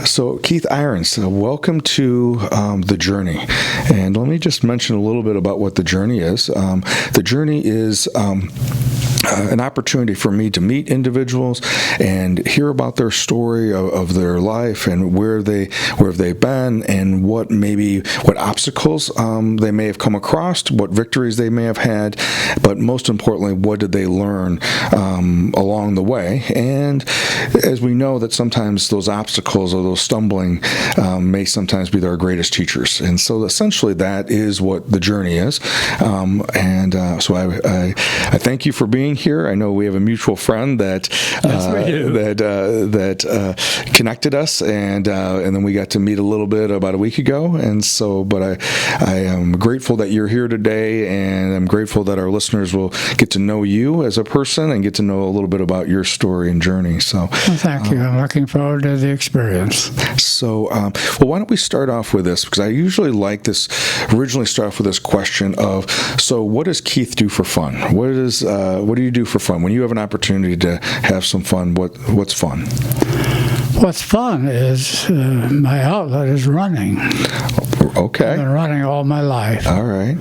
So Keith Irons, welcome to The Journey. And let me just mention a little bit about what The Journey is. The Journey is an opportunity for me to meet individuals and hear about their story of their life and where have they been and what obstacles they may have come across, what victories they may have had, but most importantly, what did they learn along the way. And as we know that sometimes those obstacles or those stumbling may sometimes be our greatest teachers. And so essentially that is what The Journey is. So I thank you for being here. I know we have a mutual friend that connected us, and then we got to meet a little bit about a week ago. And so, but I am grateful that you're here today, and I'm grateful that our listeners will get to know you as a person and get to know a little bit about your story and journey. So, thank you. I'm looking forward to the experience. So, why don't we start off with this? Because I usually originally start off with this question of, so what does Keith do for fun? What do you do for fun? When you have an opportunity to have some fun, what's fun? What's fun is my outlet is running. Okay. I've been running all my life. All right.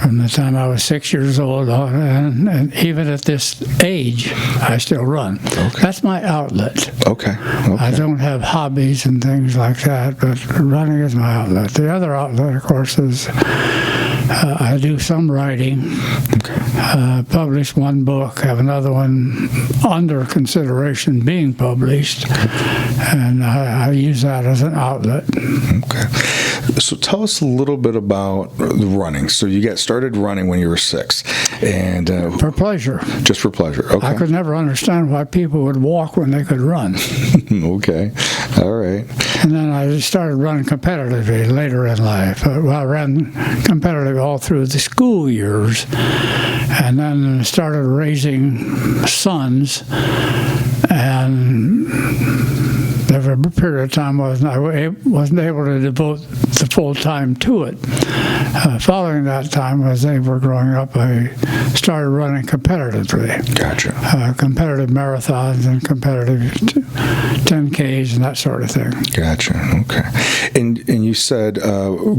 From the time I was 6 years old on, and even at this age, I still run. Okay. That's my outlet. Okay. I don't have hobbies and things like that, but running is my outlet. The other outlet, of course, is I do some writing. Okay. Published one book, have another one under consideration being published, and I use that as an outlet. Okay. So tell us a little bit about the running. So you got started running when you were 6, and for pleasure. Just for pleasure. Okay. I could never understand why people would walk when they could run. Okay. All right. And then I started running competitively later in life. I ran competitively all through the school years, and then started raising sons, and there was a period of time I wasn't able to devote the full time to it. Following that time, as they were growing up, I started running competitively. Gotcha. Competitive marathons and competitive 10Ks and that sort of thing. Gotcha. Okay. And you said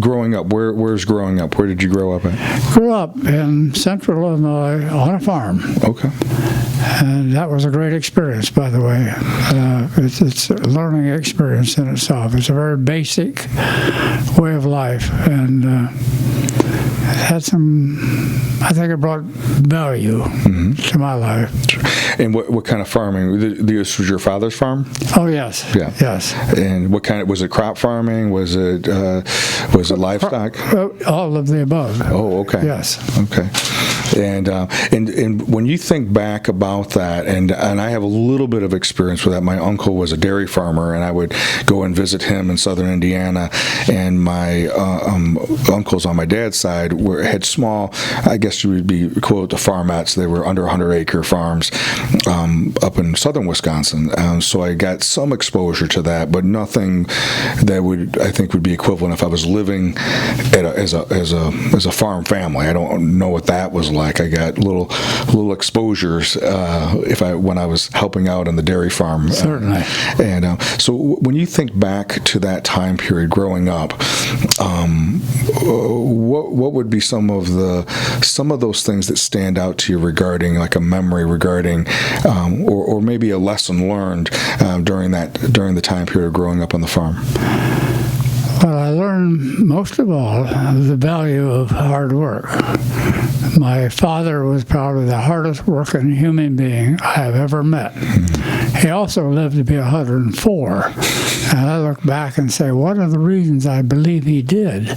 growing up. Where's growing up? Where did you grow up at? Grew up in central Illinois on a farm. Okay. And that was a great experience, by the way. It's a learning experience in itself. It's a very basic way of life, and had I think it brought value to my life. And what kind of farming? This was your father's farm? Oh, yes. Yeah. Yes. And what kind of, was it crop farming? Was it livestock? All of the above. Oh, okay. Yes. Okay. And when you think back about that, and I have a little bit of experience with that. My uncle was a dairy farmer, and I would go and visit him in southern Indiana. And my uncles on my dad's side had small, I guess you would be quote the farmettes. They were under 100-acre farms up in southern Wisconsin. So I got some exposure to that, but nothing that I think would be equivalent if I was living as a farm family. I don't know what that was like. I got little exposures when I was helping out on the dairy farm. Certainly. And so when you think back to that time period growing up, what would be some of those things that stand out to you regarding like a memory regarding or maybe a lesson learned during the time period of growing up on the farm? Well, I learned most of all the value of hard work. My father was probably the hardest working human being I have ever met. He also lived to be 104. And I look back and say, one of the reasons I believe he did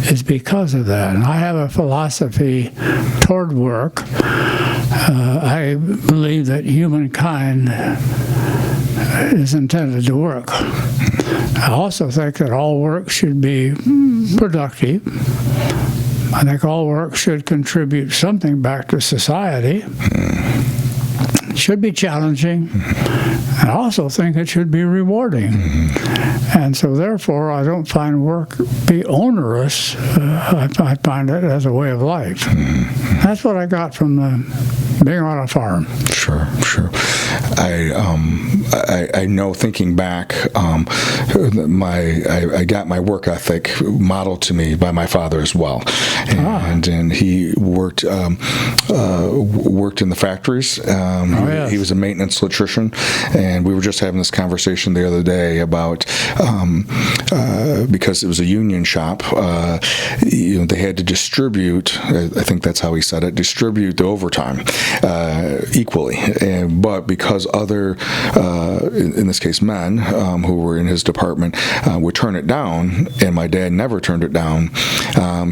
is because of that. And I have a philosophy toward work. I believe that humankind is intended to work. I also think that all work should be productive. I think all work should contribute something back to society. It should be challenging. I also think it should be rewarding. And so therefore, I don't find work be onerous. I find it as a way of life. That's what I got from being on a farm. Sure. I know, thinking back, I got my work ethic modeled to me by my father as well, and he worked in the factories. Yes. He was a maintenance electrician, and we were just having this conversation the other day about because it was a union shop, they had to distribute. I think that's how he said it. Distribute the overtime equally, but because other, in this case, men who were in his department would turn it down, and my dad never turned it down.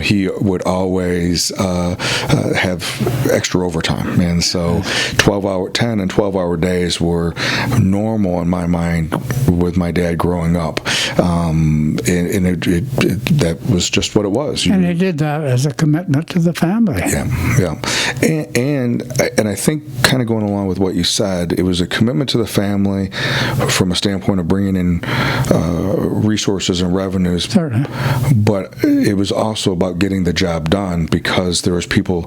He would always have extra overtime, and so 10 and 12-hour days were normal in my mind with my dad growing up, and that was just what it was. And he did that as a commitment to the family. Yeah. And I think, kind of going along with what you said, it was a commitment to the family from a standpoint of bringing in resources and revenues. Certainly. But it was also about getting the job done, because there was people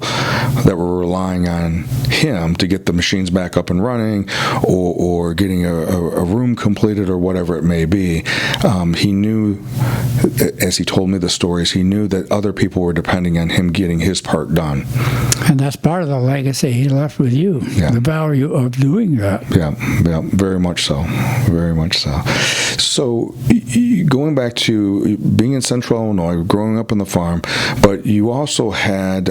that were relying on him to get the machines back up and running, or getting a room completed, or whatever it may be. He knew, as he told me the stories, he knew that other people were depending on him getting his part done. And that's part of the legacy he left with you, the value of doing that. Yeah, very much so. Very much so. So, going back to being in Central Illinois, growing up on the farm, but you also had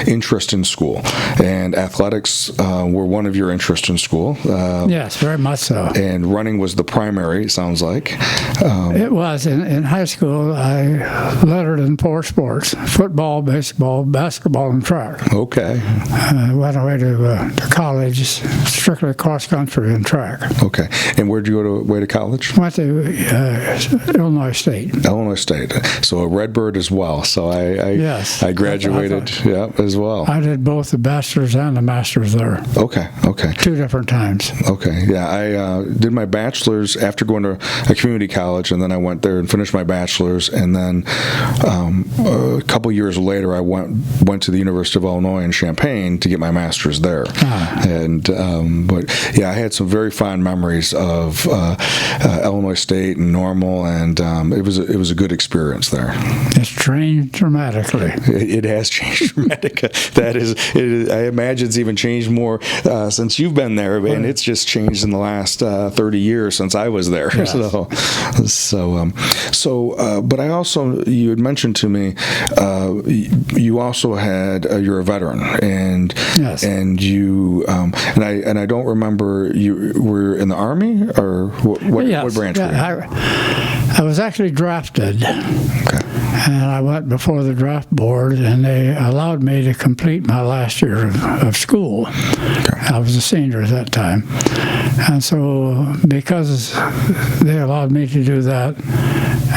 interest in school, and athletics were one of your interests in school. Yes, very much so. And running was the primary, it sounds like. It was. In high school, I lettered in 4 sports: football, baseball, basketball, and track. Okay. I went away to college, strictly cross-country and track. Okay. And where'd you go away to college? Went to Illinois State. Illinois State. So a Redbird as well. So I graduated as well. I did both the bachelor's and the master's there. Okay. 2 different times. Okay. Yeah, I did my bachelor's after going to a community college, and then I went there and finished my bachelor's, and then a couple years later I went to the University of Illinois in Champaign to get my master's there. And but yeah, I had some very fond memories of Illinois State and Normal, and it was a good experience there. It's changed dramatically. It has changed dramatically. I imagine it's even changed more since you've been there, and it's just changed in the last 30 years since I was there. Yes. But I also, you had mentioned to me, you also had you're a veteran, and yes. And you and I don't remember, you were in the Army, or what branch were you? I was actually drafted. Okay. And I went before the draft board, and they allowed me to complete my last year of school. Okay. I was a senior at that time. And so because they allowed me to do that,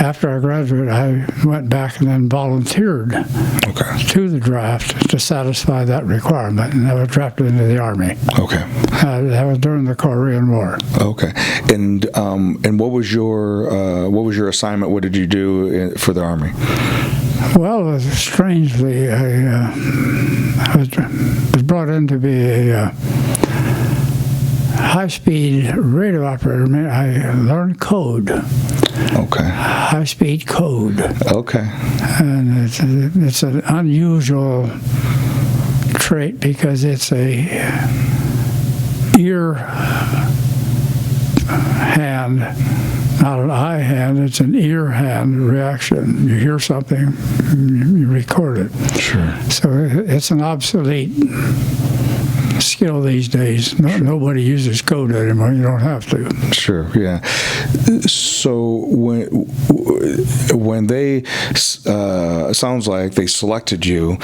after I graduated, I went back and then volunteered to the draft to satisfy that requirement, and I was drafted into the Army. Okay. That was during the Korean War. Okay. And what was your assignment? What did you do for the Army? Well, strangely, I was brought in to be a high-speed radio operator. I learned code. Okay. High-speed code. Okay. And it's an unusual trait because it's a ear hand, not an eye hand, it's an ear hand reaction. You hear something, you record it. Sure. So it's an obsolete skill these days. Nobody uses code anymore. You don't have to. Sure. Yeah. So when they sounds like they selected you,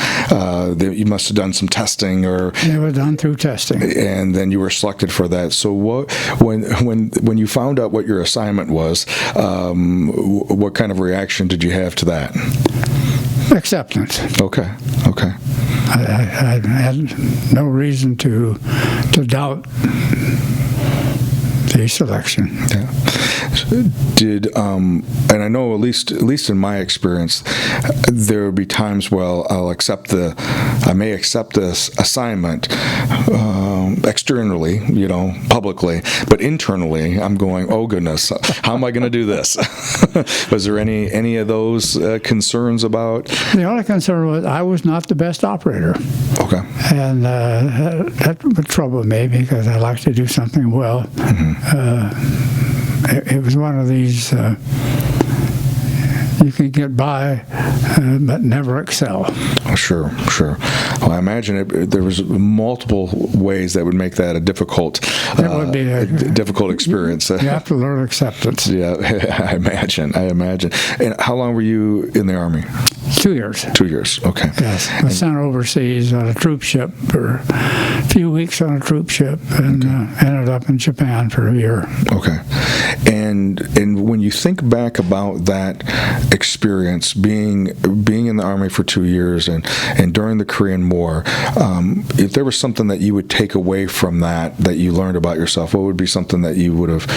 you must have done some testing, or they were done through testing, and then you were selected for that. So when you found out what your assignment was, what kind of reaction did you have to that? Acceptance. Okay. I had no reason to doubt the selection. Yeah. Did and I know at least in my experience, there would be times where I may accept this assignment, externally, publicly, but internally, I'm going, oh goodness, how am I going to do this? Was there any of those concerns about? The only concern was I was not the best operator. Okay. And that would trouble me because I like to do something well. It was one of these, you can get by, but never excel. Oh, sure. Well, I imagine there was multiple ways that would make that a difficult, difficult experience. You have to learn acceptance. Yeah, I imagine. And how long were you in the Army? 2 years. 2 years, okay. Yes, I was sent overseas on a troop ship for a few weeks on a troop ship, and ended up in Japan for a year. Okay. And when you think back about that experience, being in the Army for 2 years and during the Korean War, if there was something that you would take away from that you learned about yourself, what would be something that you would have?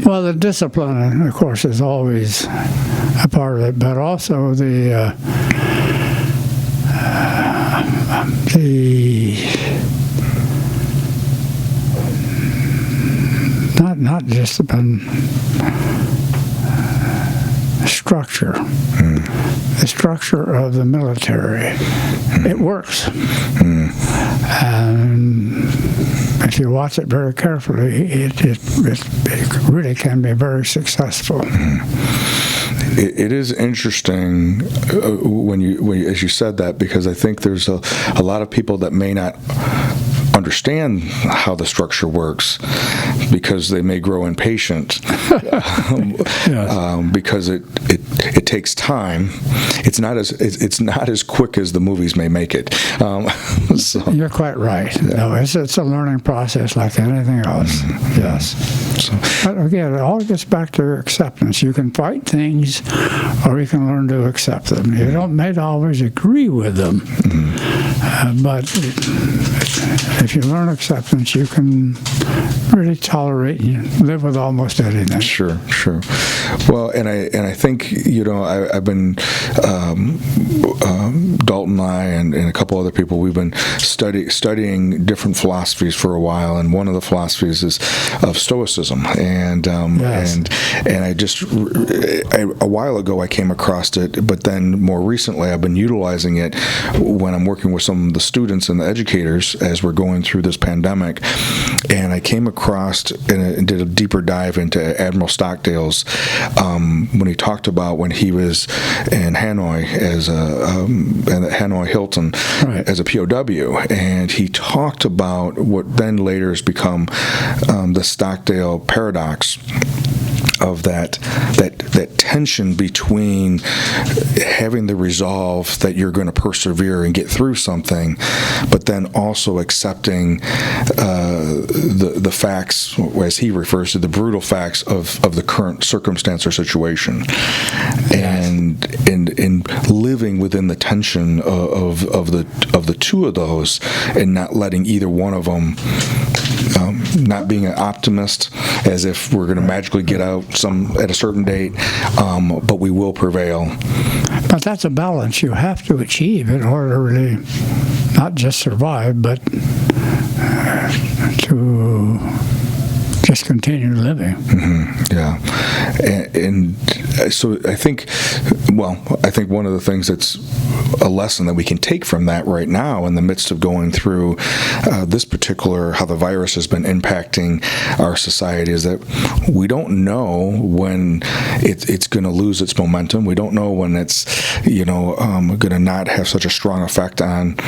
Well, the discipline, of course, is always a part of it, but also the not discipline, structure. The structure of the military. It works. And if you watch it very carefully, it really can be very successful. It is interesting when you as you said that, because I think there's a lot of people that may not understand how the structure works because they may grow impatient. Because it takes time. It's not as quick as the movies may make it. So, you're quite right. Yeah. No, it's a learning process like anything else. Yes. But again, it all gets back to acceptance. You can fight things, or you can learn to accept them. You may not always agree with them, but if you learn acceptance, you can really tolerate and live with almost anything. Sure. Well, and I think I've been Dalton and I and a couple other people. We've been studying different philosophies for a while, and one of the philosophies is of Stoicism. And Yes. and I just a while ago I came across it, but then more recently I've been utilizing it when I'm working with some of the students and the educators as we're going through this pandemic. And I came across and did a deeper dive into Admiral Stockdale's when he talked about when he was in Hanoi as at Hanoi Hilton as a POW, and he talked about what then later has become the Stockdale paradox of that tension between having the resolve that you're going to persevere and get through something, but then also accepting the facts, as he refers to the brutal facts of the current circumstance or situation, and living within the tension of the two of those, and not letting either one of them. Not being an optimist, as if we're going to magically get out at a certain date, but we will prevail. But that's a balance you have to achieve in order to really not just survive, but to just continue living. Yeah, and so I think one of the things that's a lesson that we can take from that right now in the midst of going through this particular, how the virus has been impacting our society, is that we don't know when it's going to lose its momentum. We don't know when it's going to not have such a strong effect on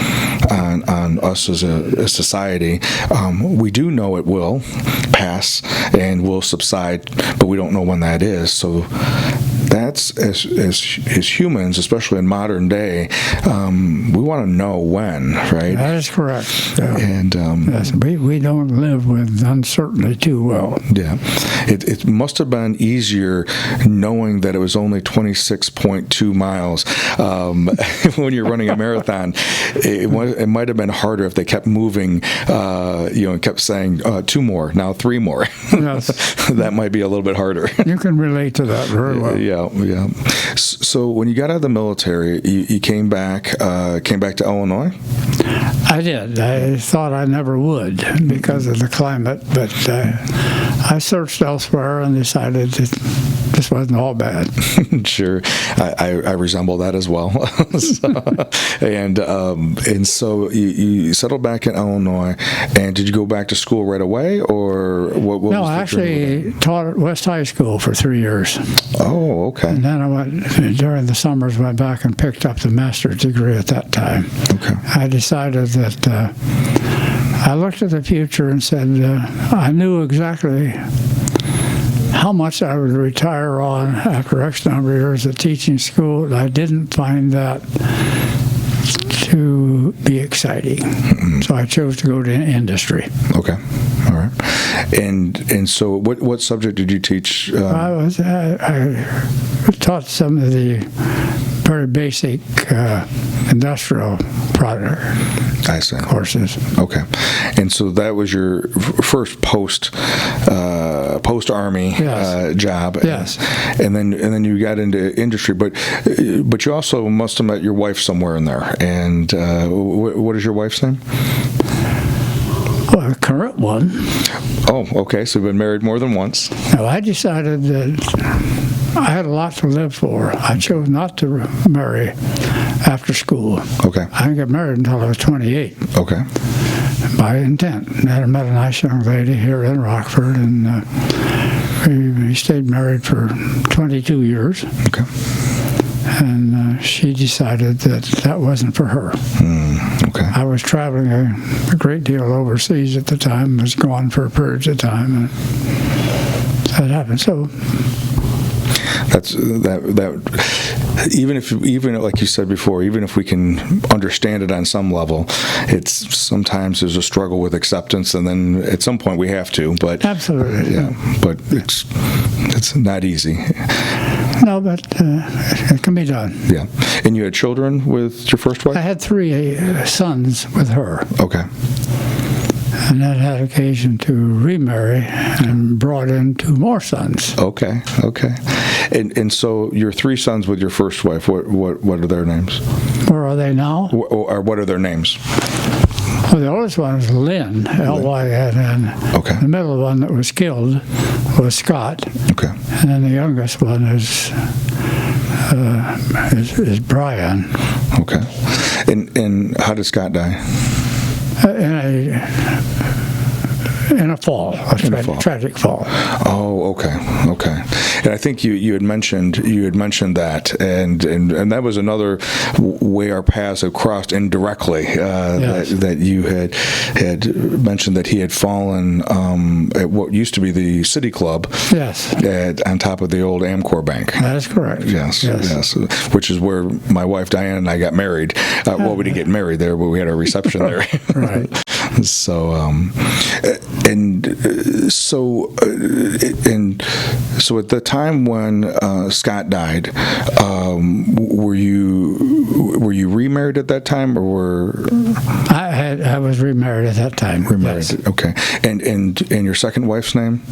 us as a society. We do know it will pass and will subside, but we don't know when that is. So that's as humans, especially in modern day, we want to know when, right? That is correct. Yeah. And yes, we don't live with uncertainty too well. Yeah, it must have been easier knowing that it was only 26.2 miles when you're running a marathon. It might have been harder if they kept moving, and kept saying 2 more, now 3 more. Yes. That might be a little bit harder. You can relate to that very well. Yeah. Yeah. So when you got out of the military, you came back to Illinois? I did. I thought I never would because of the climate, but I searched elsewhere and decided that this wasn't all bad. Sure, I resemble that as well. And so you settled back in Illinois, and did you go back to school right away, or what? No, I actually taught at West High School for 3 years. Oh, okay. And then I went during the summers, went back and picked up the master's degree at that time. Okay. I decided that I looked at the future and said I knew exactly how much I would retire on after X number of years of teaching school. And I didn't find that to be exciting. Mm-hmm. So I chose to go to industry. Okay. All right. And so what subject did you teach? I taught some of the very basic industrial product courses. Okay. And so that was your first post-army job. Yes. And then you got into industry, but you also must have met your wife somewhere in there. And what is your wife's name? Well, the current one. Oh, okay. So you've been married more than once. No, I decided that I had a lot to live for. I chose not to marry after school. Okay. I didn't get married until I was 28. Okay. By intent. And I met a nice young lady here in Rockford, and we stayed married for 22 years. Okay. And she decided that wasn't for her. Okay. I was traveling a great deal overseas at the time, was gone for periods of time, and that happened. So that's that. Even like you said before, even if we can understand it on some level, it's sometimes there's a struggle with acceptance, and then at some point we have to. But absolutely, yeah. But it's not easy. No, but it can be done. Yeah. And you had children with your first wife? I had 3 sons with her. Okay. And then had occasion to remarry and brought in 2 more sons. Okay. And so your 3 sons with your first wife, what are their names? Where are they now? Or what are their names? Well, the oldest one is Lynn, L-Y-N-N. Okay. The middle one that was killed was Scott. Okay. And then the youngest one is Brian. Okay. And how did Scott die? In a fall, tragic fall. Oh, okay. And I think you had mentioned that, and that was another way our paths have crossed indirectly. Yes. That you had mentioned that he had fallen at what used to be the City Club. Yes. On top of the old Amcor Bank. That is correct. Yes. Which is where my wife Diane and I got married. Well, we didn't get married there, but we had a reception there. Right. So, so at the time when Scott died, were you remarried at that time, or were? I was remarried at that time. Remarried. Yes. Okay. And your second wife's name?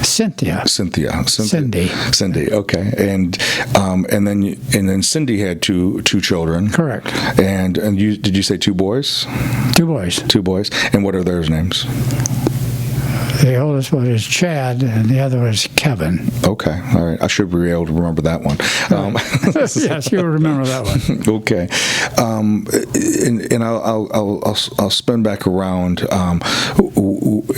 Cynthia. Cindy. Okay. And then Cindy had two children. Correct. And did you say 2 boys? 2 boys. 2 boys. And what are their names? The oldest one is Chad, and the other one is Kevin. Okay, all right. I should be able to remember that one. Yes, you'll remember that one. Okay, and I'll spin back around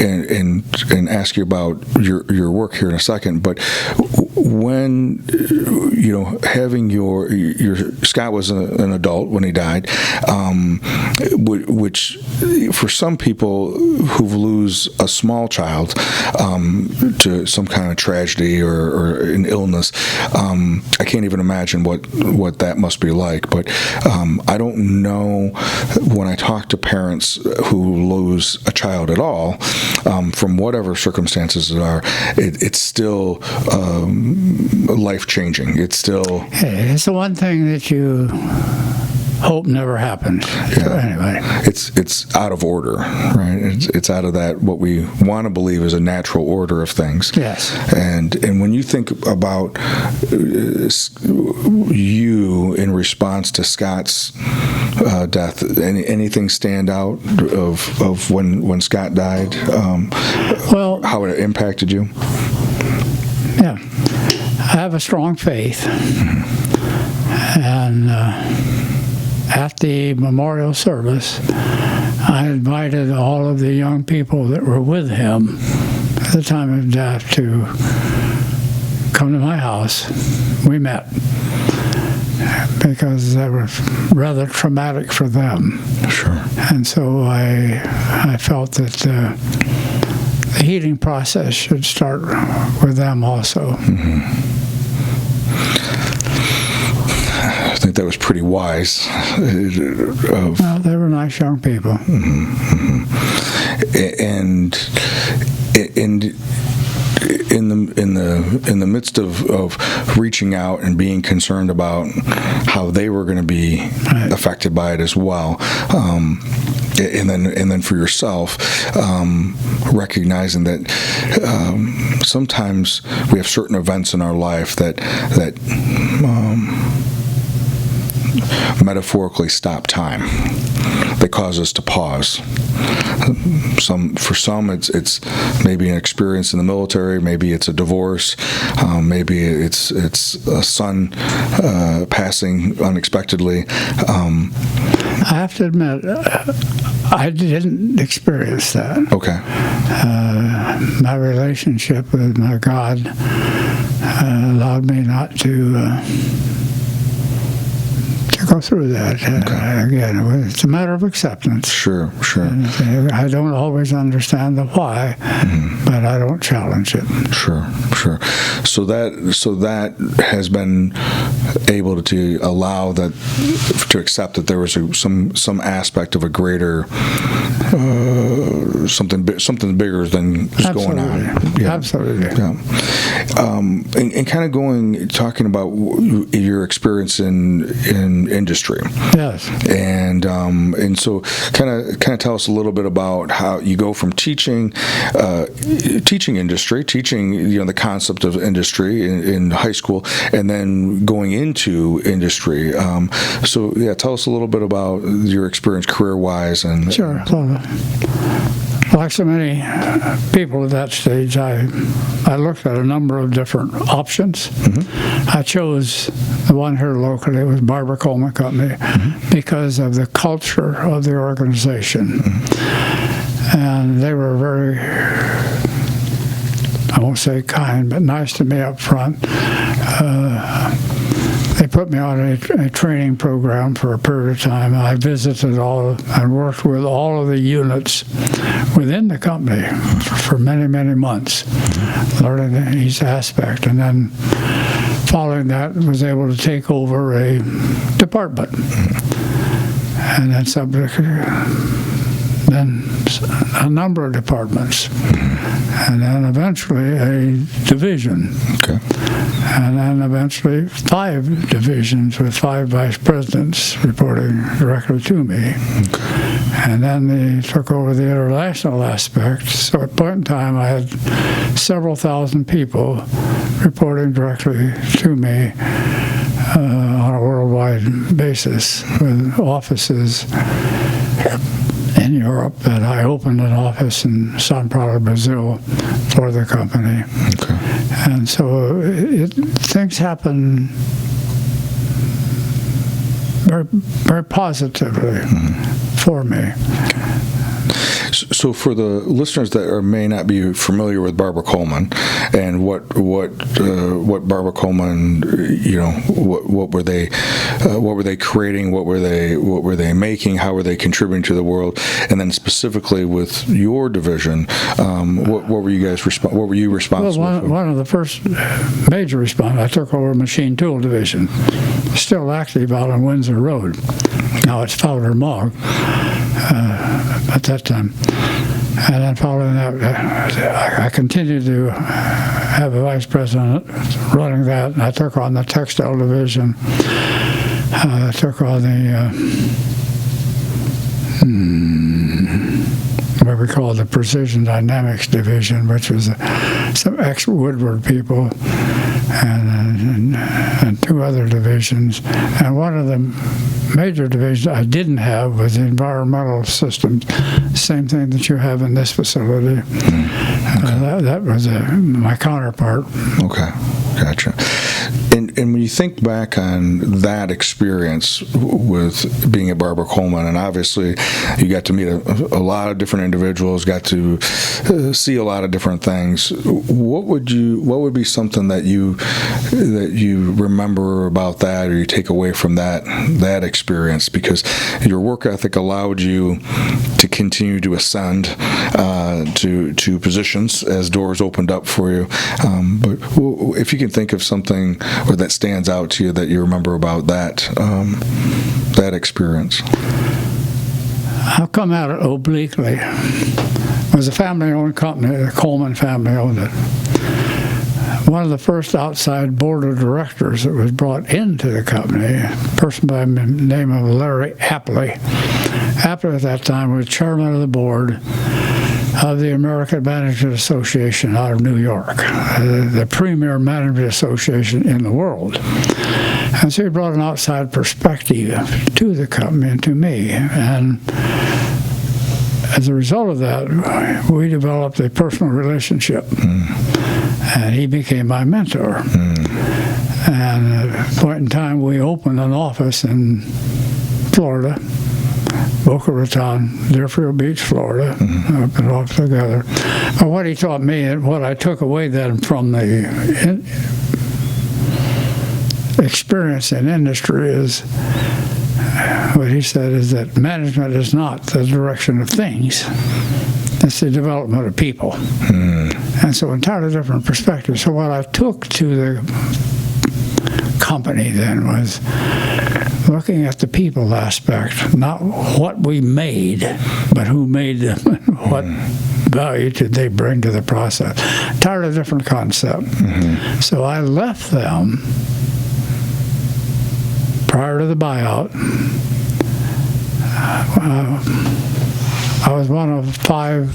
and ask you about your work here in a second. But when having your Scott was an adult when he died, which for some people who lose a small child to some kind of tragedy or an illness, I can't even imagine what that must be like. But I don't know, when I talk to parents who lose a child at all, from whatever circumstances it are, it's still life-changing. It's still... It's the one thing that you hope never happens. Yeah. So anyway, it's out of order, right? It's out of that what we want to believe is a natural order of things. yes. And when you think about you in response to Scott's death, anything stand out of when Scott died? Well, How it impacted you? yeah, I have a strong faith, and at the memorial service, I invited all of the young people that were with him at the time of death to come to my house. We met because that was rather traumatic for them. Sure. And so I felt that the healing process should start with them also. I think that was pretty wise. Well, they were nice young people. And in the midst of reaching out and being concerned about how they were going to be affected by it as well, and then for yourself, recognizing that sometimes we have certain events in our life that metaphorically stop time. They cause us to pause. For some, it's maybe an experience in the military. Maybe it's a divorce. Maybe it's a son passing unexpectedly. I have to admit, I didn't experience that. Okay. My relationship with my God allowed me not to go through that. Again, it's a matter of acceptance. Sure. I don't always understand the why, but I don't challenge it. Sure. So that has been able to allow that to accept that there was some aspect of a greater something bigger than just going on. Yeah. Absolutely. Yeah. And kind of talking about your experience in industry. Yes. And so kind of tell us a little bit about how you go from teaching industry, the concept of industry in high school, and then going into industry. So yeah, tell us a little bit about your experience career-wise. And sure. Like so many people at that stage, I looked at a number of different options. I chose the one here locally. It was Barbara Coleman Company because of the culture of the organization. And they were very, I won't say kind, but nice to me up front. They put me on a training program for a period of time. I visited and worked with all of the units within the company for many, many months, learning each aspect. And then following that, was able to take over a department. And then a number of departments, and then eventually a division. Okay. And then eventually 5 divisions with 5 vice presidents reporting directly to me. Okay. And then they took over the international aspect. So at a point in time, I had several thousand people reporting directly to me on a worldwide basis with offices in Europe, and I opened an office in São Paulo, Brazil, for the company. Okay. And so things happen very, very positively for me. Okay. So for the listeners that may not be familiar with Barbara Coleman and what Barbara Coleman, what were they creating, what were they making, how were they contributing to the world, and then specifically with your division, what were you guys what were you responsible for? One of the first major response, I took over Machine Tool Division, still active out on Windsor Road. Now it's Fowler Mogg at that time. And then following that, I continued to have a vice president running that, and I took on the textile division. took on the what we call the Precision Dynamics Division, which was some ex-Woodward people and two other divisions. And one of the major divisions I didn't have was the environmental systems, same thing that you have in this facility. Okay. That was my counterpart. Okay, gotcha. And when you think back on that experience with being at Barbara Coleman, and obviously you got to meet a lot of different individuals, got to see a lot of different things. What would be something that you remember about that, or you take away from that experience? Because your work ethic allowed you to continue to ascend to positions as doors opened up for you. But if you can think of something or that stands out to you that you remember about that experience. I'll come at it obliquely. It was a family-owned company. The Coleman family owned it. One of the first outside board of directors that was brought into the company, a person by the name of Larry Apley. Apley at that time was chairman of the board of the American Management Association out of New York, the premier management association in the world. And so he brought an outside perspective to the company and to me. And as a result of that, we developed a personal relationship. And he became my mentor. And at a point in time, we opened an office in Florida, Boca Raton, Deerfield Beach, Florida, up and off together. But what he taught me and what I took away then from the experience in industry is, what he said is that management is not the direction of things. It's the development of people. And so entirely different perspective. So what I took to the company then was looking at the people aspect, not what we made, but who made them and what value did they bring to the process. Entirely different concept. So I left them prior to the buyout. I was one of 5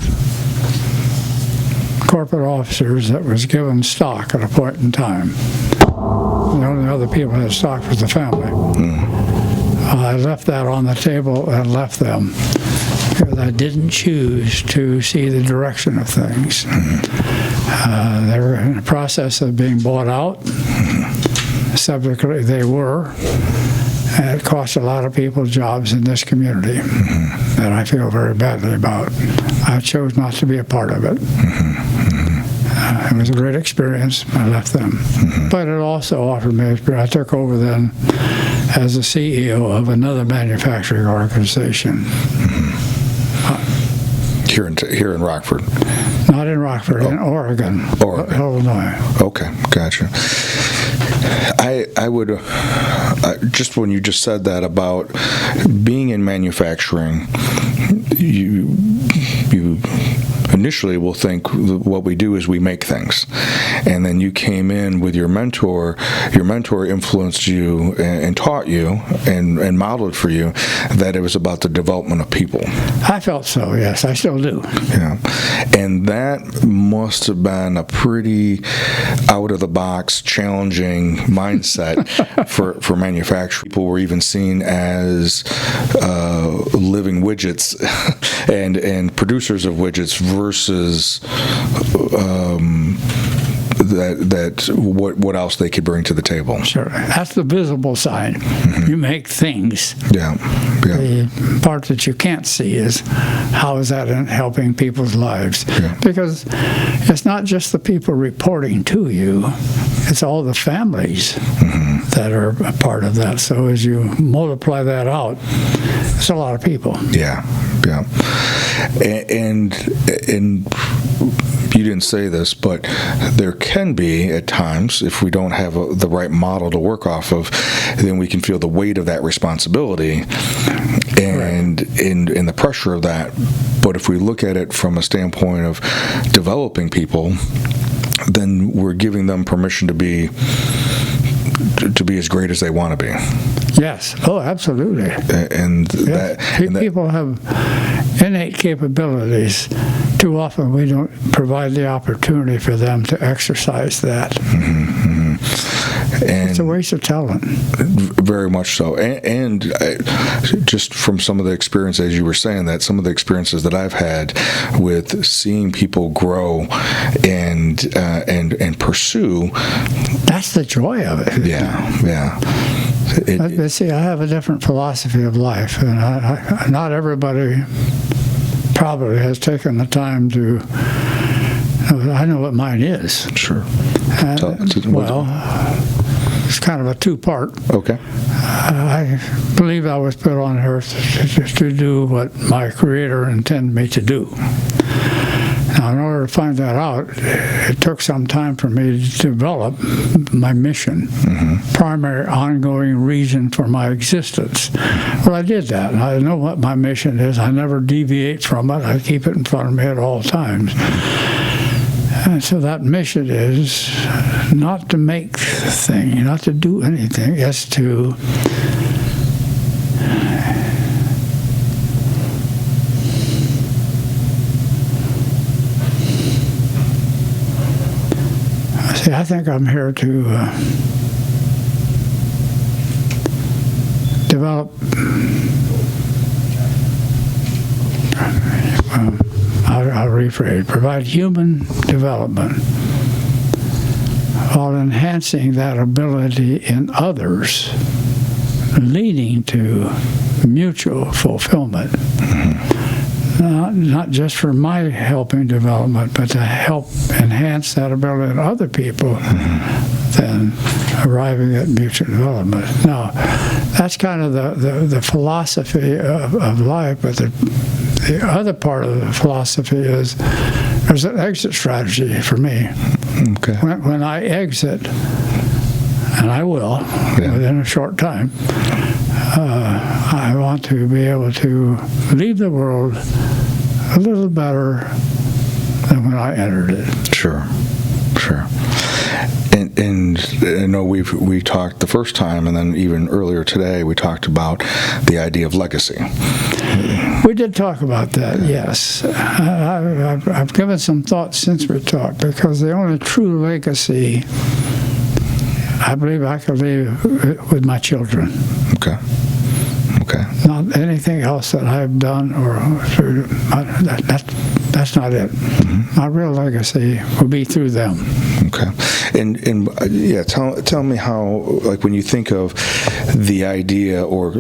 corporate officers that was given stock at a point in time. The only other people that had stock was the family. I left that on the table and left them because I didn't choose to see the direction of things. They were in the process of being bought out. Subsequently, they were. And it cost a lot of people jobs in this community that I feel very badly about. I chose not to be a part of it. It was a great experience. I left them. But it also offered me experience. I took over then as the CEO of another manufacturing organization. Here in Rockford? Not in Rockford, in Oregon, Illinois. Okay, gotcha. I would, just when you just said that about being in manufacturing, you initially will think what we do is we make things. And then you came in with your mentor influenced you and taught you and modeled for you that it was about the development of people. I felt so, yes, I still do. Yeah. And that must have been a pretty out-of-the-box, challenging mindset for manufacturing. People were even seen as living widgets and producers of widgets versus what else they could bring to the table. Sure. That's the visible side. You make things. Yeah. The part that you can't see is how is that in helping people's lives? Yeah. Because it's not just the people reporting to you, it's all the families that are a part of that. So as you multiply that out, it's a lot of people. Yeah. And you didn't say this, but there can be at times, if we don't have the right model to work off of, then we can feel the weight of that responsibility and in the pressure of that. But if we look at it from a standpoint of developing people, then we're giving them permission to to be as great as they want to be. Yes. Oh, absolutely. And Yes. People have innate capabilities. Too often we don't provide the opportunity for them to exercise that. And It's a waste of talent. Very much so. And just from some of the experiences, as you were saying, that some of the experiences that I've had with seeing people grow and pursue. That's the joy of it. Yeah. But see, I have a different philosophy of life, and not everybody probably has taken the time to. I know what mine is. Sure. Well, it's kind of a two-part. Okay. I believe I was put on earth to do what my Creator intended me to do. Now, in order to find that out, it took some time for me to develop my mission, primary ongoing reason for my existence. Well, I did that, and I know what my mission is. I never deviate from it. I keep it in front of me at all times. And so that mission is not to make things, not to do anything. It's to see, I think I'm here to develop. I'll rephrase, provide human development while enhancing that ability in others, leading to mutual fulfillment. Not just for my helping development, but to help enhance that ability in other people, then arriving at mutual development. Now, that's kind of the philosophy of life, but the other part of the philosophy is there's an exit strategy for me. Okay. When I exit, and I will within a short time, I want to be able to leave the world a little better than when I entered it. Sure. And I know we talked the first time, and then even earlier today, we talked about the idea of legacy. We did talk about that, yes. I've given some thought since we talked, because the only true legacy I believe I could leave with my children. Okay. Not anything else that I've done, or that's not it. My real legacy will be through them. Okay. And yeah, tell me how, like, when you think of the idea, or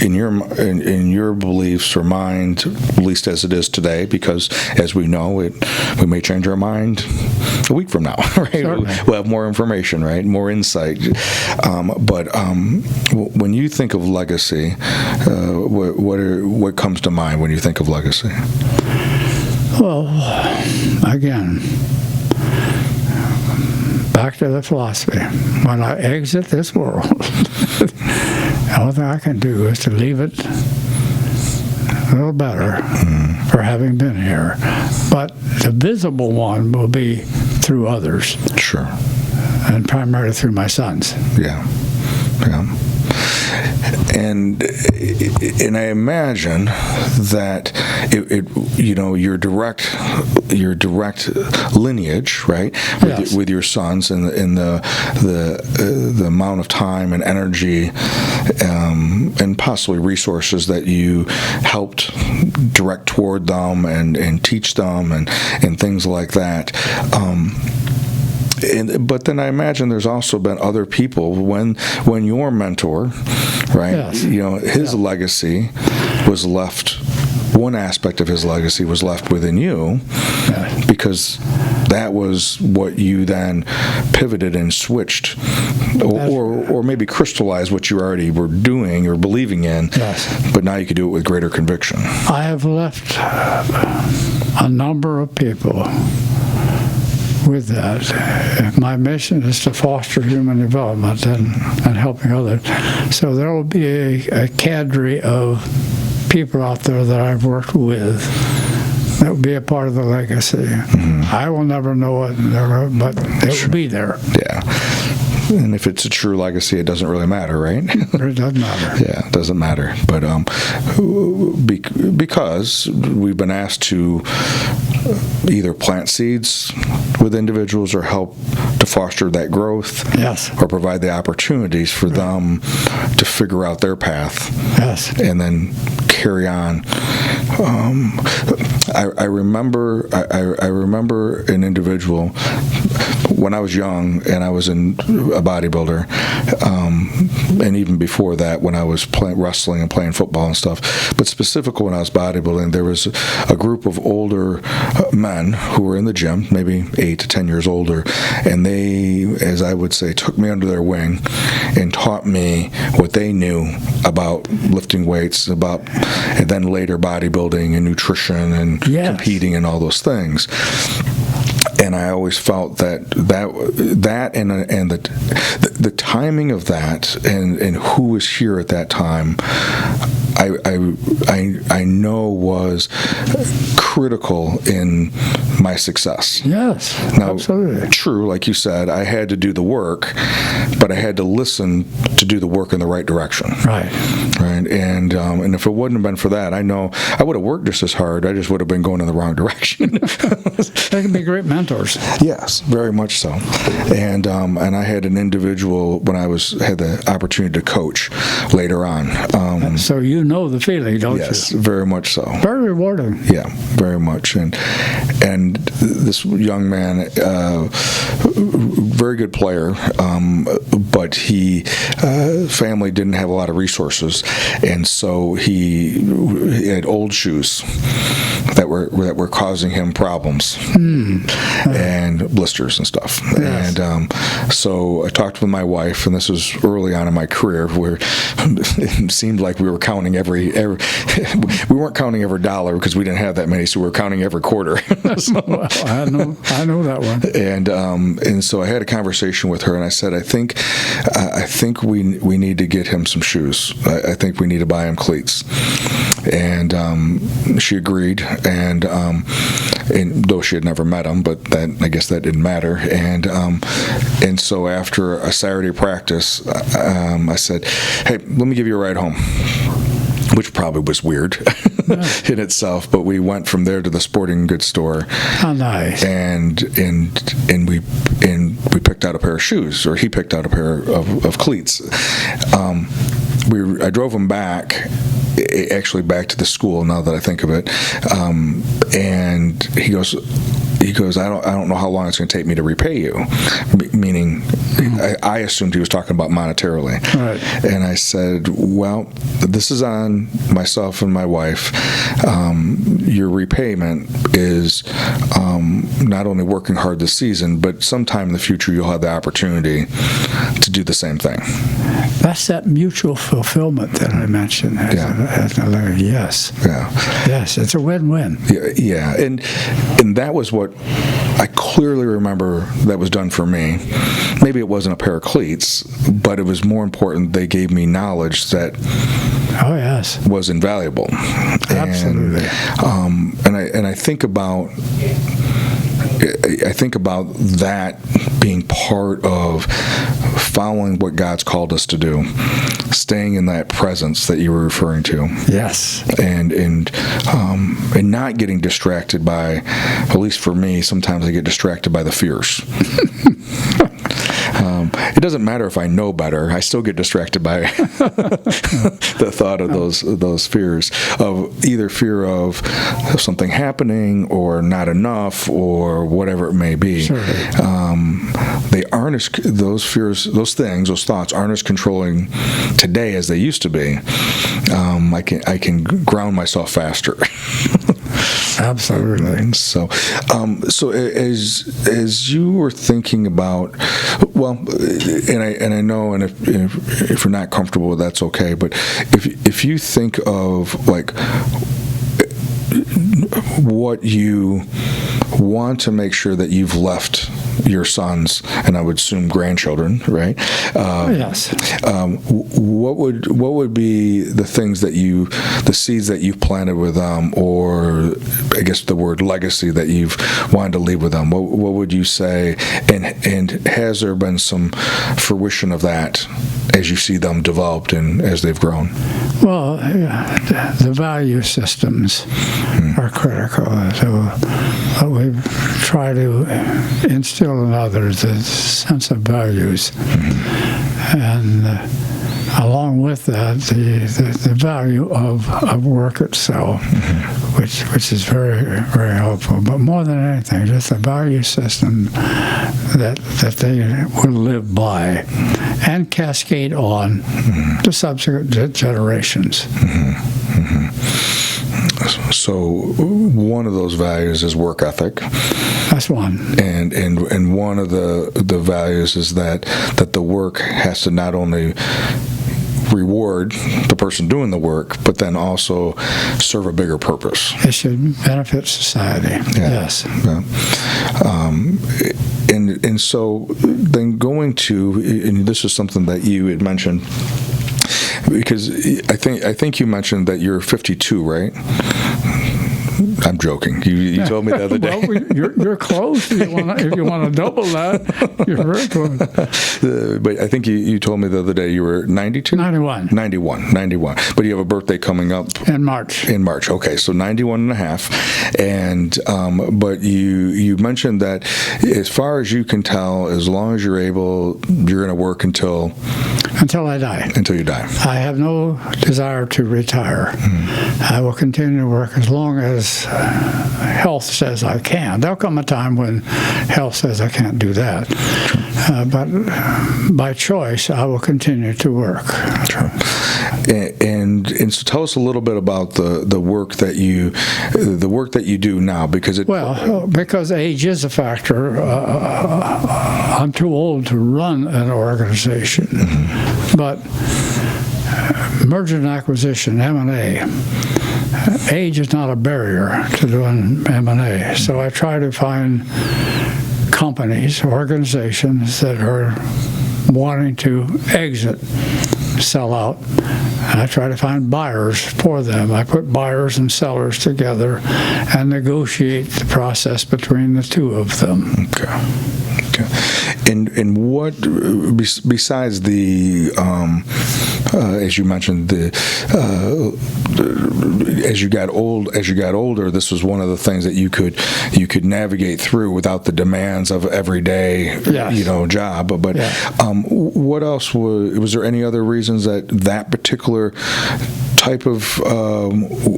in your beliefs or mind, at least as it is today, because as we know, we may change our mind a week from now, right? Certainly. We'll have more information, right? More insight. But when you think of legacy, what comes to mind when you think of legacy? Well, again, back to the philosophy. When I exit this world, the only thing I can do is to leave it a little better for having been here. But the visible one will be through others. Sure. And primarily through my sons. Yeah. And I imagine that your direct lineage, right, yes. with your sons, and the amount of time and energy and possibly resources that you helped direct toward them and teach them and things like that. But then I imagine there's also been other people when your mentor, right? Yes. His legacy was left. One aspect of his legacy was left within you, because that was what you then pivoted and switched, or maybe crystallized what you already were doing or believing in. Yes. But now you could do it with greater conviction. I have left a number of people with that. If my mission is to foster human development and helping others. So there will be a cadre of people out there that I've worked with that will be a part of the legacy. I will never know it, but it will be there. Yeah. And if it's a true legacy, it doesn't really matter, right? It doesn't matter. Yeah, it doesn't matter. But because we've been asked to either plant seeds with individuals or help to foster that growth, Yes. or provide the opportunities for them to figure out their path, Yes. and then carry on. I remember an individual when I was young, and I was a bodybuilder, and even before that, when I was wrestling and playing football and stuff. But specifically when I was bodybuilding, there was a group of older men who were in the gym, maybe 8 to 10 years older, and they, as I would say, took me under their wing and taught me what they knew about lifting weights, and then later bodybuilding and nutrition and competing and all those things. And I always felt that and the timing of that and who was here at that time, I know was critical in my success. Yes, now, absolutely. True, like you said, I had to do the work, but I had to listen to do the work in the right direction. Right. Right. And if it wouldn't have been for that, I know I would have worked just as hard. I just would have been going in the wrong direction. They can be great mentors. Yes, very much so. And I had an individual when I had the opportunity to coach later on. So you know the feeling, don't you? Yes, very much so. Very rewarding. Yeah, very much. And this young man, very good player, but family didn't have a lot of resources, and so he had old shoes that were causing him problems and blisters and stuff. Yes. And so I talked with my wife, and this was early on in my career, where it seemed like we were counting every we weren't counting every dollar because we didn't have that many, so we were counting every quarter. Well, I know that one. And so I had a conversation with her, and I said, I think we need to get him some shoes. I think we need to buy him cleats. And she agreed, and though she had never met him, but I guess that didn't matter. And so after a Saturday practice, I said, hey, let me give you a ride home, which probably was weird in itself, but we went from there to the sporting goods store. How nice. And we picked out a pair of shoes, or he picked out a pair of cleats. I drove him back, actually back to the school, now that I think of it, and he goes, I don't know how long it's going to take me to repay you, meaning I assumed he was talking about monetarily. Right. And I said, well, this is on myself and my wife. Your repayment is not only working hard this season, but sometime in the future you'll have the opportunity to do the same thing. That's that mutual fulfillment that I mentioned. Yes. Yeah. Yes, it's a win-win. Yeah. And that was what I clearly remember that was done for me. Maybe it wasn't a pair of cleats, but it was more important they gave me knowledge that was invaluable. Absolutely. And I think about that being part of following what God's called us to do, staying in that presence that you were referring to. Yes. And not getting distracted by, at least for me, sometimes I get distracted by the fears. It doesn't matter if I know better; I still get distracted by the thought of those fears, of either fear of something happening or not enough or whatever it may be. Sure. They aren't those fears, those thoughts aren't as controlling today as they used to be. I can ground myself faster. Absolutely. So as you were thinking about, well, and I know, and if you're not comfortable with that's okay, but if you think of like what you want to make sure that you've left your sons, and I would assume grandchildren, right? Yes. What would be the things the seeds that you've planted with them, or I guess the word legacy that you've wanted to leave with them? What would you say? And has there been some fruition of that as you see them developed and as they've grown? Well, the value systems are critical. So we try to instill in others a sense of values, and along with that, the value of work itself, which is very, very helpful. But more than anything, just a value system that they will live by and cascade on to subsequent generations. So one of those values is work ethic. That's one. And one of the values is that the work has to not only reward the person doing the work, but then also serve a bigger purpose. It should benefit society. Yeah. Yes. Yeah. And so then going to, and this is something that you had mentioned, because I think you mentioned that you're 52, right? I'm joking. You told me the other day. Well, you're close. If you want to double that, you're very close. But I think you told me the other day you were 92? 91. 91. But you have a birthday coming up. In March. In March. Okay, so 91 and a half. And, but you mentioned that as far as you can tell, as long as you're able, you're going to work until I die. Until you die. I have no desire to retire. I will continue to work as long as health says I can. There'll come a time when health says I can't do that. But by choice, I will continue to work. Sure. And so tell us a little bit about the work that you do now, because because age is a factor. I'm too old to run an organization, but merger and acquisition, M&A, age is not a barrier to doing M&A. So I try to find companies, organizations that are wanting to exit, sell out, and I try to find buyers for them. I put buyers and sellers together and negotiate the process between the two of them. Okay. And what, besides the, as you mentioned, as you got older, this was one of the things that you could navigate through without the demands of everyday, job. But what else was there? Any other reasons that particular type of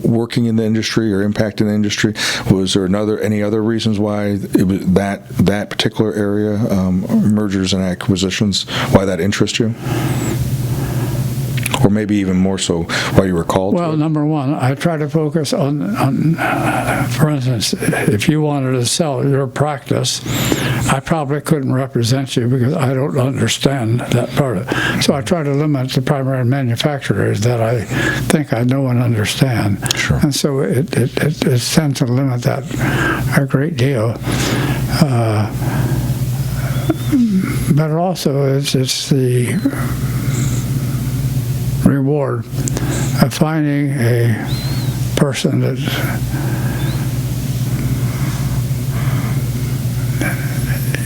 working in the industry or impact in the industry, was there any other reasons why it was that particular area, mergers and acquisitions, why that interests you? Or maybe even more so why you were called? Well, number one, I try to focus on, for instance, if you wanted to sell your practice, I probably couldn't represent you because I don't understand that part of it. So I try to limit the primary manufacturers that I think I know and understand. Sure. And so it tends to limit that a great deal. But also it's the reward of finding a person that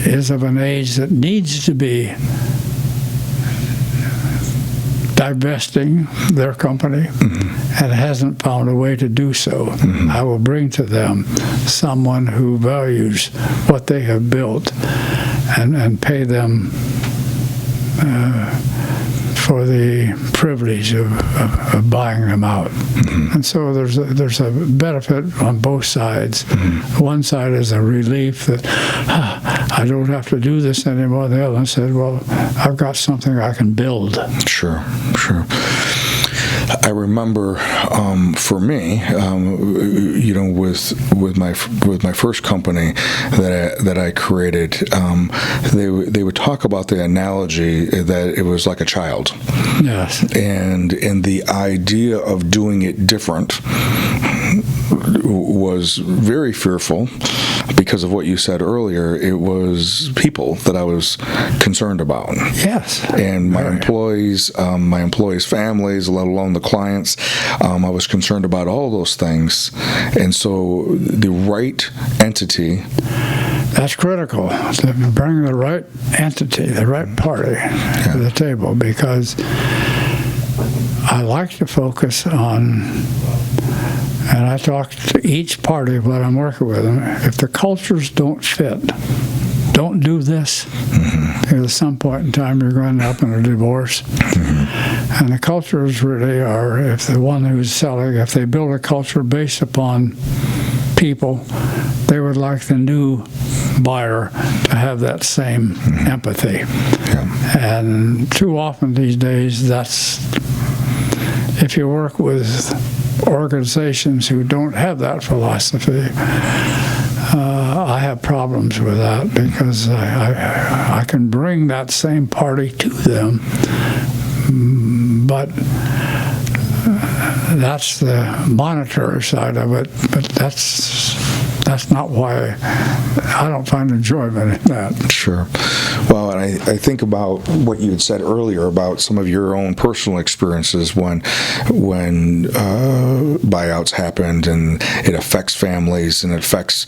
is of an age that needs to be divesting their company and hasn't found a way to do so. I will bring to them someone who values what they have built and pay them for the privilege of buying them out. And so there's a benefit on both sides. One side is a relief that I don't have to do this anymore. The other one said, well, I've got something I can build. Sure. I remember, for me, with my first company that I created, they would talk about the analogy that it was like a child. Yes. And the idea of doing it different was very fearful because of what you said earlier. It was people that I was concerned about. Yes. And my employees' families, let alone the clients. I was concerned about all those things. And so the right entity. That's critical, to bring the right entity, the right party to the table, because I like to focus on, and I talk to each party when I'm working with them, if the cultures don't fit, don't do this, because at some point in time you're going to end up in a divorce. And the cultures really are, if the one who's selling, if they build a culture based upon people, they would like the new buyer to have that same empathy. And too often these days, that's, if you work with organizations who don't have that philosophy, I have problems with that, because I can bring that same party to them, but that's the monetary side of it, but that's not why I don't find enjoyment in that. Sure. Well, and I think about what you had said earlier about some of your own personal experiences when buyouts happened, and it affects families and it affects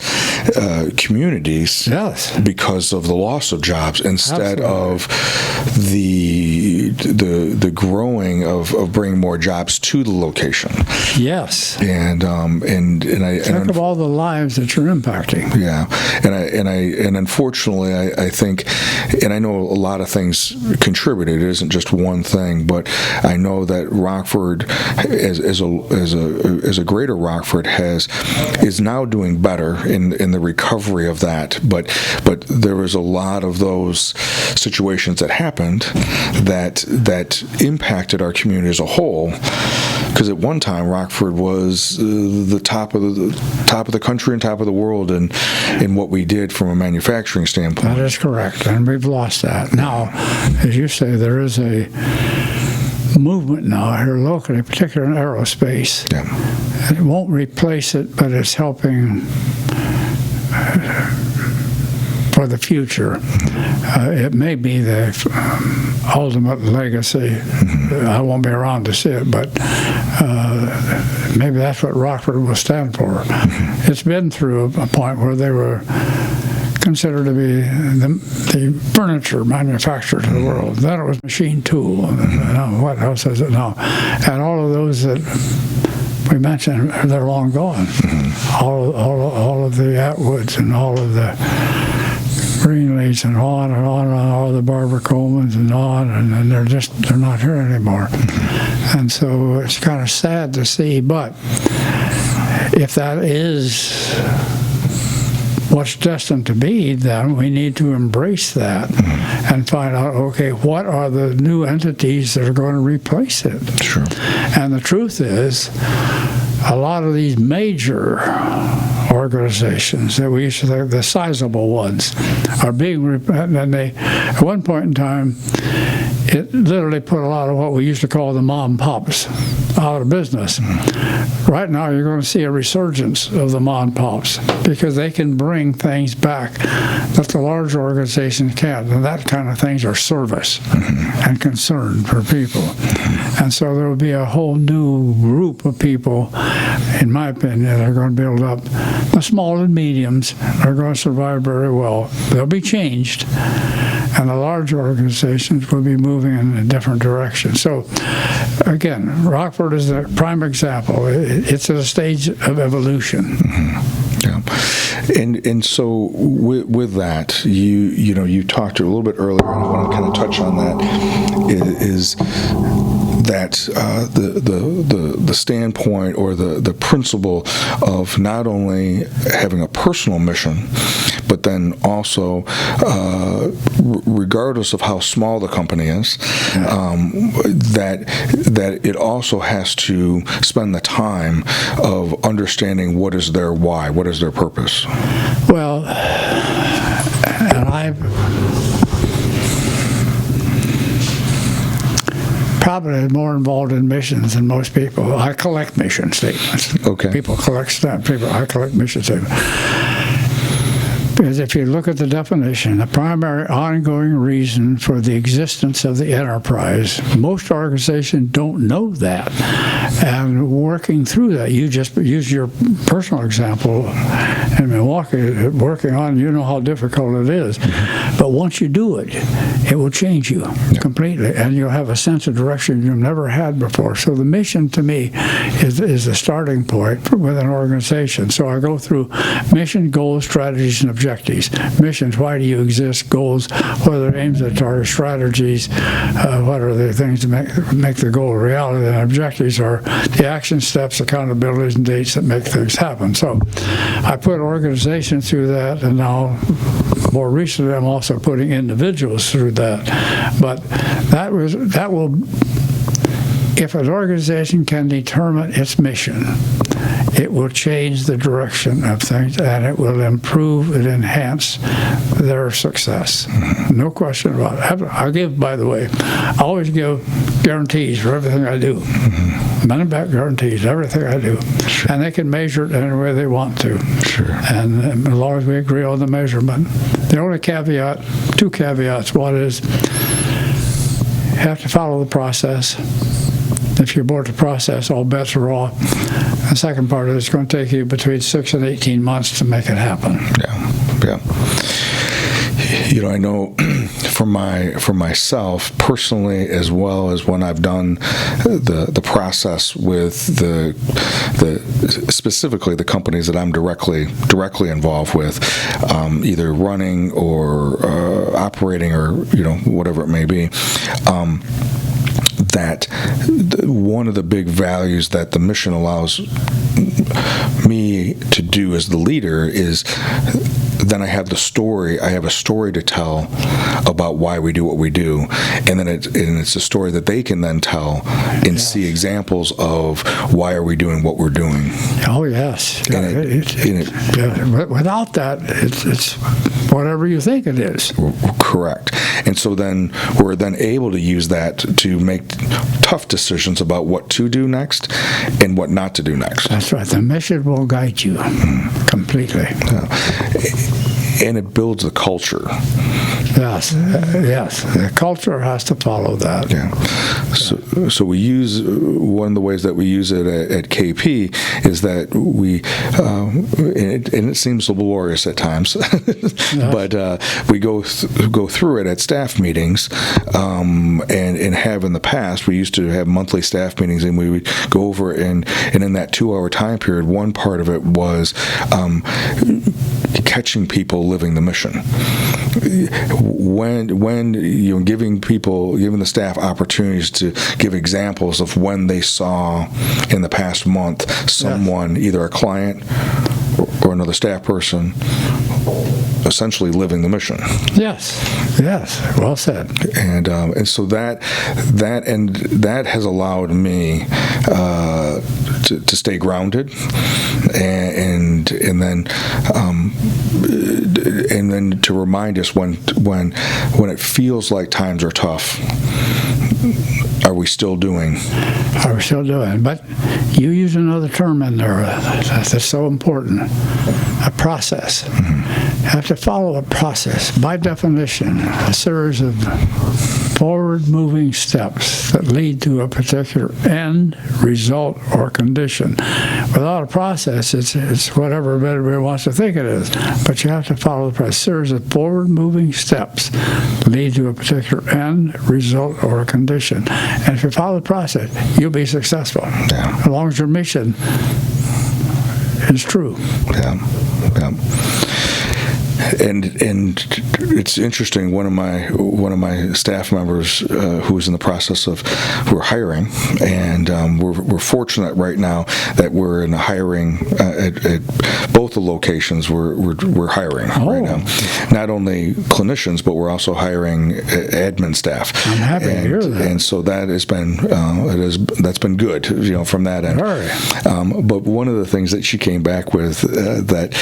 communities. Yes. Because of the loss of jobs instead of the growing of bringing more jobs to the location. Yes. And think of all the lives that you're impacting. Yeah, and unfortunately, I think, and I know a lot of things contributed. It isn't just one thing, but I know that Rockford, as a greater Rockford, is now doing better in the recovery of that. But there was a lot of those situations that happened that impacted our community as a whole. Because at one time, Rockford was the top of the country and top of the world in what we did from a manufacturing standpoint. That is correct, and we've lost that. Now, as you say, there is a movement now here locally, particularly in aerospace. Yeah. It won't replace it, but it's helping for the future. It may be the ultimate legacy. I won't be around to see it, but maybe that's what Rockford will stand for. It's been through a point where they were considered to be the furniture manufacturer to the world. Then it was machine tool. What else is it now? And all of those that we mentioned, they're long gone. All of the Atwoods and all of the Greenleys and on and on and on, all the Barbara Colemans and on, and they're not here anymore. And so it's kind of sad to see, but if that is what's destined to be, then we need to embrace that and find out, okay, what are the new entities that are going to replace it? Sure. And the truth is, a lot of these major organizations that we used to think the sizable ones are being, and they, at one point in time, it literally put a lot of what we used to call the mom and pops out of business. Right now, you're going to see a resurgence of the mom and pops because they can bring things back that the large organizations can't, and that kind of things are service and concern for people. And so there will be a whole new group of people, in my opinion, that are going to build up. The small and mediums are going to survive very well. They'll be changed, and the large organizations will be moving in a different direction. So, again, Rockford is a prime example. It's at a stage of evolution. Yeah. And so with that, you talked a little bit earlier, and I want to kind of touch on that, is that the standpoint or the principle of not only having a personal mission, but then also, regardless of how small the company is, that it also has to spend the time of understanding what is their why, what is their purpose. Well, and I've probably more involved in missions than most people. I collect mission statements. Okay. People collect stamps. I collect mission statements. Because if you look at the definition, the primary ongoing reason for the existence of the enterprise, most organizations don't know that. And working through that, you just use your personal example in Milwaukee, working on, you know how difficult it is. But once you do it, it will change you completely, and you'll have a sense of direction you've never had before. So the mission, to me, is the starting point with an organization. So I go through mission, goals, strategies, and objectives. Missions, why do you exist? Goals, what are the aims and targets? Strategies, what are the things to make the goal a reality? And objectives are the action steps, accountabilities, and dates that make things happen. So I put organizations through that, and now more recently I'm also putting individuals through that. But that will, if an organization can determine its mission, it will change the direction of things, and it will improve and enhance their success. No question about it. I give, by the way, I always give guarantees for everything I do. Money-back guarantees, everything I do. Sure. And they can measure it any way they want to. Sure. And as long as we agree on the measurement. The only caveat, two caveats. One is you have to follow the process. If you abort the process, all bets are off. The second part is it's going to take you between 6 and 18 months to make it happen. Yeah. You know, I know for myself personally, as well as when I've done the process with the specifically the companies that I'm directly involved with, either running or operating, or whatever it may be. That one of the big values that the mission allows me to do as the leader is then I have a story to tell about why we do what we do, and then it's a story that they can then tell and see examples of why are we doing what we're doing. Oh yes. Without that, it's whatever you think it is. Correct. And so then we're then able to use that to make tough decisions about what to do next and what not to do next. That's right. The mission will guide you completely. And it builds the culture. Yes. The culture has to follow that. Yeah. So we use, one of the ways that we use it at KP is that we, and it seems laborious at times, but we go through it at staff meetings, and have in the past. We used to have monthly staff meetings, and we would go over and in that 2-hour time period, one part of it was catching people living the mission. When giving the staff opportunities to give examples of when they saw in the past month someone, either a client or another staff person, essentially living the mission. Yes, well said. And so that has allowed me to stay grounded, and then to remind us when it feels like times are tough, are we still doing? But you use another term in there that's so important, a process. You have to follow a process. By definition, a series of forward-moving steps that lead to a particular end, result, or condition. Without a process, it's whatever everybody wants to think it is. But you have to follow the process. A series of forward-moving steps lead to a particular end, result, or a condition. And if you follow the process, you'll be successful. Yeah. As long as your mission is true. Yeah. And it's interesting. One of my staff members who is in the process of we're hiring, and we're fortunate right now that we're in hiring at both the locations. We're hiring right now. Not only clinicians, but we're also hiring admin staff. I'm happy to hear that. And so that has been that's been good, from that end. Right. But one of the things that she came back with that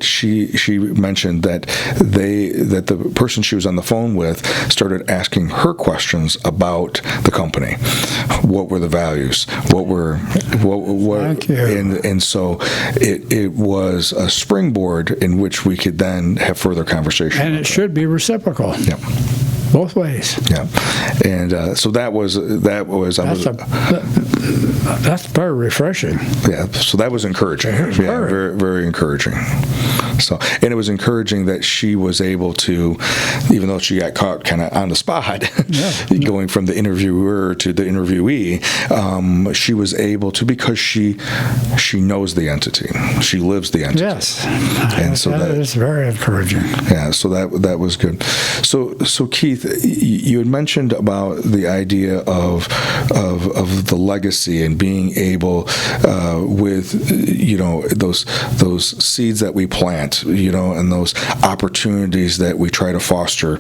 she she mentioned that the person she was on the phone with started asking her questions about the company. What were the values? What Thank you. and so it was a springboard in which we could then have further conversation. And it should be reciprocal. Yeah. Both ways. Yeah, and so that was. That's very refreshing. Yeah, so that was encouraging. Yeah, very, very encouraging. So, and it was encouraging that she was able to, even though she got caught kind of on the spot, going from the interviewer to the interviewee, she was able to, because she knows the entity, she lives the entity. Yes, and so that is very encouraging. Yeah, so that was good. So Keith, you had mentioned about the idea of the legacy and being able with those seeds that we plant, and those opportunities that we try to foster.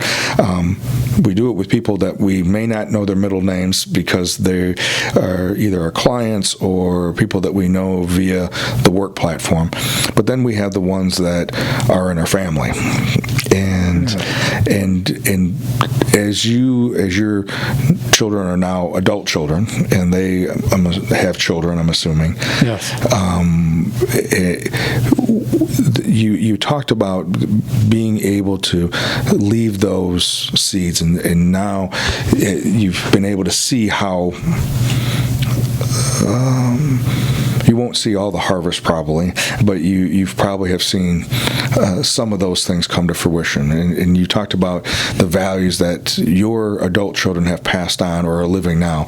We do it with people that we may not know their middle names because they are either our clients or people that we know via the work platform. But then we have the ones that are in our family, and as your children are now adult children, and they have children, I'm assuming. Yes. You talked about being able to leave those seeds, and now you've been able to see how. You won't see all the harvest probably, but you've probably have seen some of those things come to fruition. And you talked about the values that your adult children have passed on or are living now.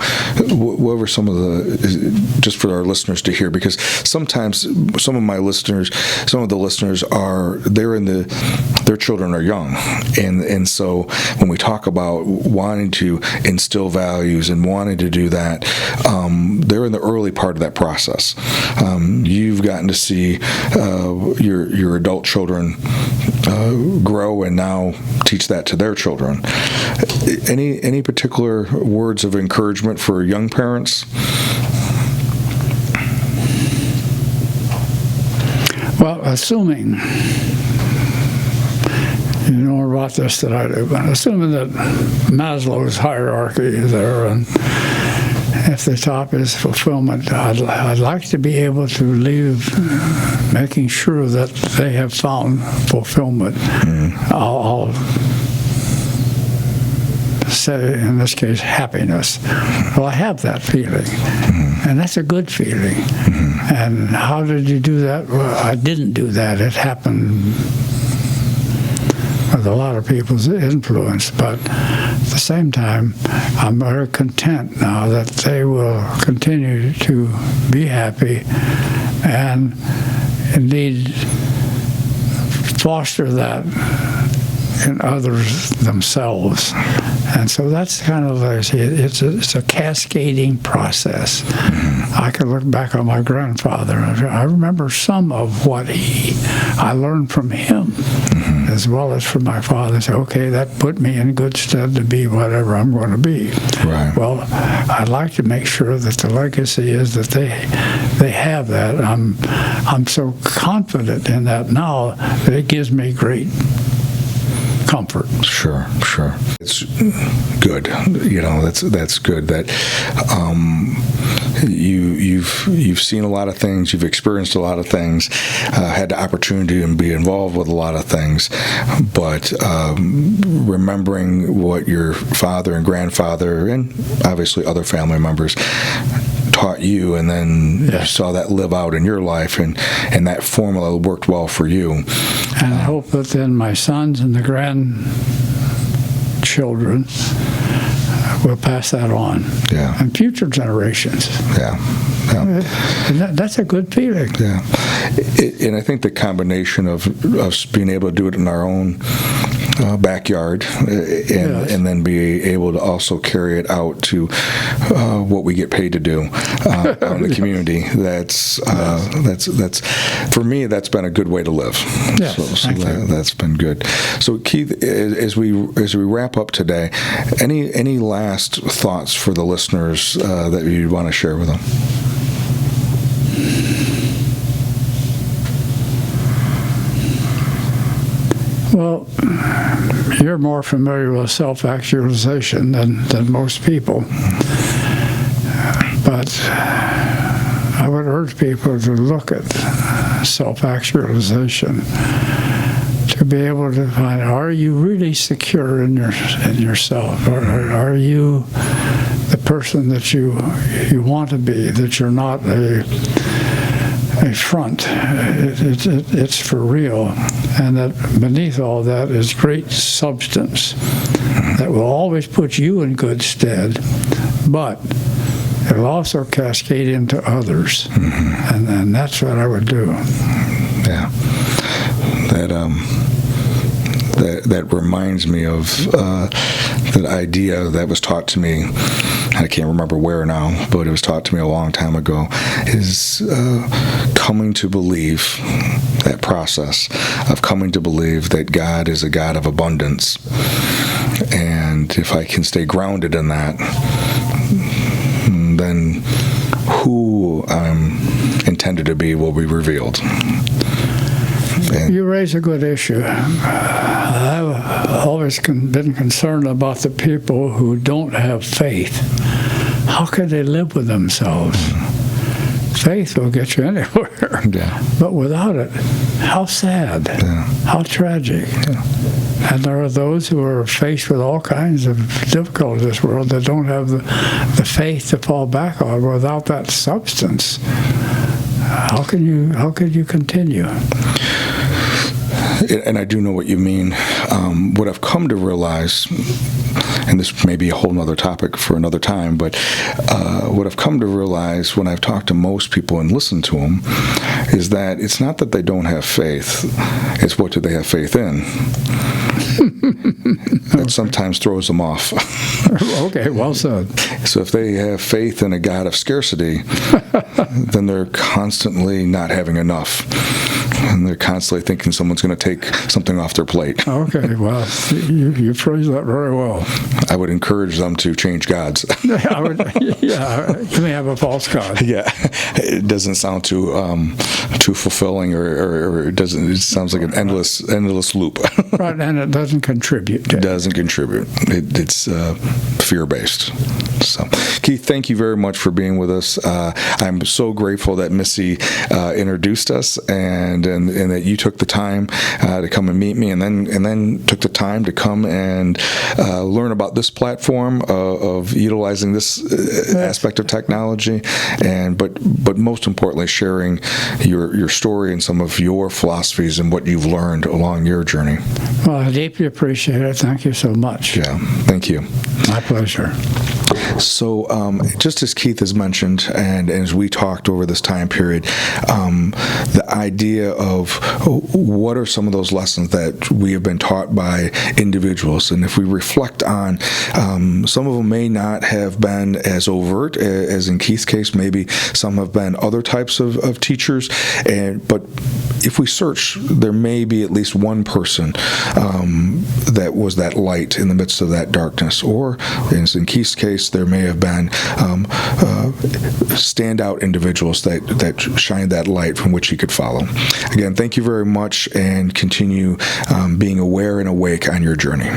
What were some of the, just for our listeners to hear, because sometimes some of the listeners are, their children are young. And so when we talk about wanting to instill values and wanting to do that, they're in the early part of that process. You've gotten to see your adult children grow and now teach that to their children. Any particular words of encouragement for young parents? Well, assuming you know more about this than I do, but assuming that Maslow's hierarchy is there, and if the top is fulfillment, I'd like to be able to leave making sure that they have found fulfillment. I'll say, in this case, happiness. Well, I have that feeling, and that's a good feeling. And how did you do that? Well, I didn't do that. It happened with a lot of people's influence, but at the same time, I'm very content now that they will continue to be happy and indeed foster that in others themselves. And so that's kind of it's a cascading process. I can look back on my grandfather. I remember some of what I learned from him, as well as from my father. So, okay, that put me in good stead to be whatever I'm going to be. Right. Well, I'd like to make sure that the legacy is that they have that. I'm so confident in that now that it gives me great comfort. Sure. It's good. That's good that you've seen a lot of things, you've experienced a lot of things, had the opportunity to be involved with a lot of things, but remembering what your father and grandfather and obviously other family members taught you, and then you saw that live out in your life, and that formula worked well for you. And I hope that then my sons and the grandchildren will pass that on. Yeah. And future generations. Yeah. And that's a good feeling. Yeah. And I think the combination of us being able to do it in our own backyard and then be able to also carry it out to what we get paid to do out in the community. That's for me, that's been a good way to live. Yes, so that's been good. So Keith, as we wrap up today, any last thoughts for the listeners that you want to share with them? Well, you're more familiar with self-actualization than most people. But I would urge people to look at self-actualization, to be able to find, are you really secure in yourself? Or are you the person that you want to be, that you're not a front? It's for real. And that beneath all that is great substance that will always put you in good stead, but it will also cascade into others. And that's what I would do. Yeah. That reminds me of that idea that was taught to me. I can't remember where now, but it was taught to me a long time ago, is coming to believe, that process of coming to believe that God is a God of abundance. And if I can stay grounded in that, then who I'm intended to be will be revealed. You raise a good issue. I've always been concerned about the people who don't have faith. How can they live with themselves? Faith will get you anywhere. Yeah. But without it, how sad, how tragic. Yeah. And there are those who are faced with all kinds of difficulties in this world that don't have the faith to fall back on. Without that substance, how can you continue? And I do know what you mean. What I've come to realize, and this may be a whole other topic for another time, but what I've come to realize when I've talked to most people and listened to them is that it's not that they don't have faith, it's what do they have faith in. That sometimes throws them off. Okay, well said. So if they have faith in a God of scarcity, then they're constantly not having enough. And they're constantly thinking someone's going to take something off their plate. Okay, well, you phrase that very well. I would encourage them to change gods. You may have a false god. Yeah, it doesn't sound too fulfilling, or it doesn't. It sounds like an endless loop. Right, and it doesn't contribute. It doesn't contribute. It's fear-based. So, Keith, thank you very much for being with us. I'm so grateful that Missy introduced us, and that you took the time to come and meet me, and then took the time to come and learn about this platform of utilizing this aspect of technology, but most importantly, sharing your story and some of your philosophies and what you've learned along your journey. Well, I deeply appreciate it. Thank you so much. Yeah, thank you. My pleasure. So, just as Keith has mentioned, and as we talked over this time period, the idea of what are some of those lessons that we have been taught by individuals, and if we reflect on, some of them may not have been as overt as in Keith's case. Maybe some have been other types of teachers, but if we search, there may be at least one person that was that light in the midst of that darkness, or as in Keith's case, there may have been standout individuals that shine that light from which he could follow. Again, thank you very much, and continue being aware and awake on your journey.